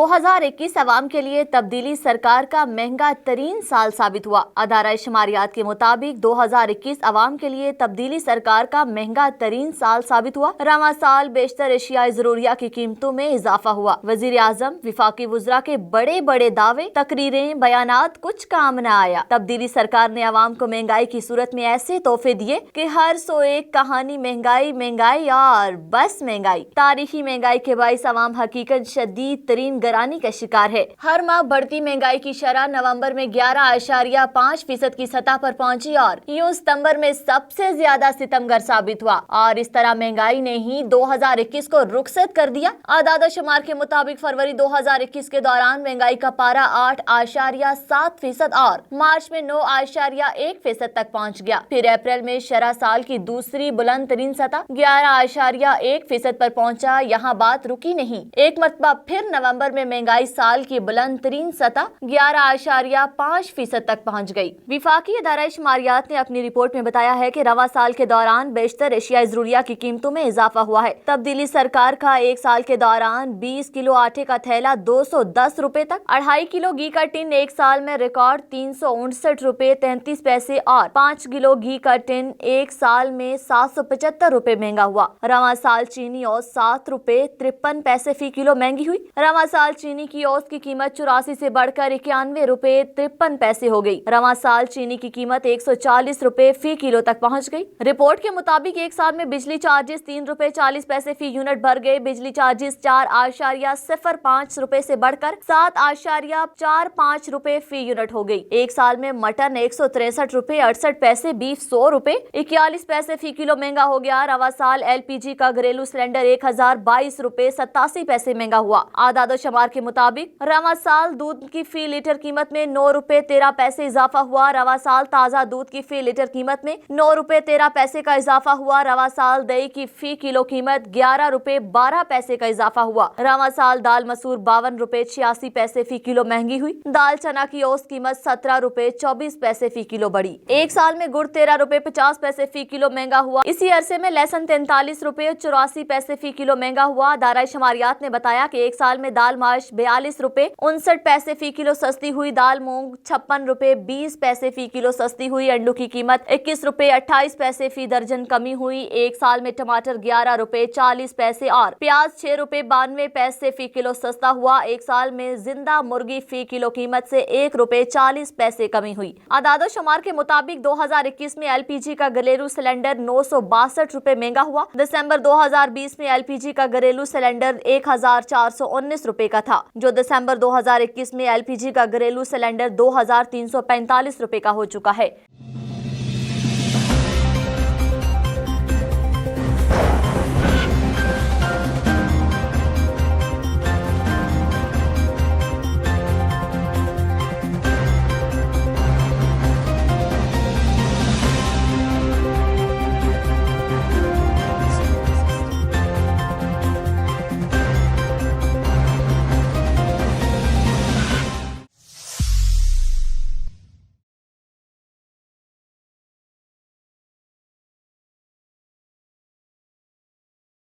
2021 अवाम के लिए तब्दीली सरकार का महंगा तरीन साल साबित हुआ। अदारा शुमारियात के मुताबिक 2021 अवाम के लिए तब्दीली सरकार का महंगा तरीन साल साबित हुआ। रवां साल बेशतर एशियाई जरूरिया की कीमतों में इजाफा हुआ। वजीर आजम, विफाकी वुज़रा के बड़े बड़े दावे, तकरीरें, बयानात कुछ काम न आया। तब्दीली सरकार ने अवाम को महंगाई की सूरत में ऐसे तोहफे दिए कि हर सो एक कहानी महंगाई महंगाई और बस महंगाई। तारीखी महंगाई के बाइस अवाम हकीकत शदीद तरीन गरानी का शिकार है। हर माह बढ़ती महंगाई की शरह नवंबर में 11.5% की सतह पर पहुंची और यूं सितंबर में सबसे ज्यादा सितमगर साबित हुआ और इस तरह महंगाई ने ही 2021 को रुखसत कर दिया। आदाद-ओ-शुमार के मुताबिक फरवरी 2021 के दौरान महंगाई का पारा 8.7% और मार्च में 9.1% तक पहुंच गया। फिर अप्रैल में शरह साल की दूसरी बुलंद तरीन सतह 11.1% पर पहुंचा। यहाँ बात रुकी नहीं, एक मरतबा फिर नवंबर में महंगाई साल की बुलंद तरीन सतह 11.5% तक पहुंच गई। विफाकी अदारा शुमारियात ने अपनी रिपोर्ट में बताया है कि रवां साल के दौरान बेशतर एशियाई जरूरिया की कीमतों में इजाफा हुआ है। तब्दीली सरकार का एक साल के दौरान 20 किलो आटे का थैला 210 रुपए तक, 2.5 किलो घी का टिन एक साल में रिकॉर्ड 359 रुपए 33 पैसे और 5 किलो घी का टिन एक साल में 775 रुपए महंगा हुआ। रवां साल चीनी और 7 रुपए 53 पैसे फी किलो महंगी हुई। रवां साल चीनी की औसत की कीमत 84 से बढ़कर 91 रुपए 53 पैसे हो गई। रवां साल चीनी की कीमत 140 रुपए फी किलो तक पहुंच गई। रिपोर्ट के मुताबिक एक साल में बिजली चार्जेस 3 रुपए 40 पैसे फी यूनिट बढ़ गए। बिजली चार्जेस 4.05 रुपए से बढ़कर 7.45 रुपए फी यूनिट हो गई। एक साल में मटन 163 रुपए 68 पैसे, बीफ 100 रुपए 41 पैसे फी किलो महंगा हो गया। रवां साल LPG का घरेलू सिलेंडर 1022 रुपए 87 पैसे महंगा हुआ। आदाद-ओ-शुमार के मुताबिक रवां साल दूध की फी लीटर कीमत में 9 रुपए 13 पैसे इजाफा हुआ। रवां साल ताजा दूध की फी लीटर कीमत में 9 रुपए 13 पैसे का इजाफा हुआ। रवां साल दही की फी किलो कीमत 11 रुपए 12 पैसे का इजाफा हुआ। रवां साल दाल मसूर 52 रुपए 86 पैसे फी किलो महंगी हुई। दाल चना की औसत कीमत 17 रुपए 24 पैसे फी किलो बढ़ी। एक साल में गुड़ 13 रुपए 50 पैसे फी किलो महंगा हुआ। इसी अरसे में लहसुन 43 रुपए 84 पैसे फी किलो महंगा हुआ। दायरा शुमारियात ने बताया कि एक साल में दाल माश 42 रुपए 59 पैसे फी किलो सस्ती हुई। दाल मूंग 56 रुपए 20 पैसे फी किलो सस्ती हुई। अंडों की कीमत 21 रुपए 28 पैसे फी दर्जन कमी हुई। एक साल में टमाटर 11 रुपए 40 पैसे और प्याज 6 रुपए 92 पैसे फी किलो सस्ता हुआ। एक साल में जिंदा मुर्गी फी किलो कीमत से 1 रुपए 40 पैसे कमी हुई। आदाद-ओ-शुमार के मुताबिक 2021 में LPG का घरेलू सिलेंडर 962 रुपए महंगा हुआ। दिसंबर 2020 में LPG का घरेलू सिलेंडर 1419 रुपए का था, जो दिसंबर 2021 में LPG का घरेलू सिलेंडर 2345 रुपए का हो चुका है।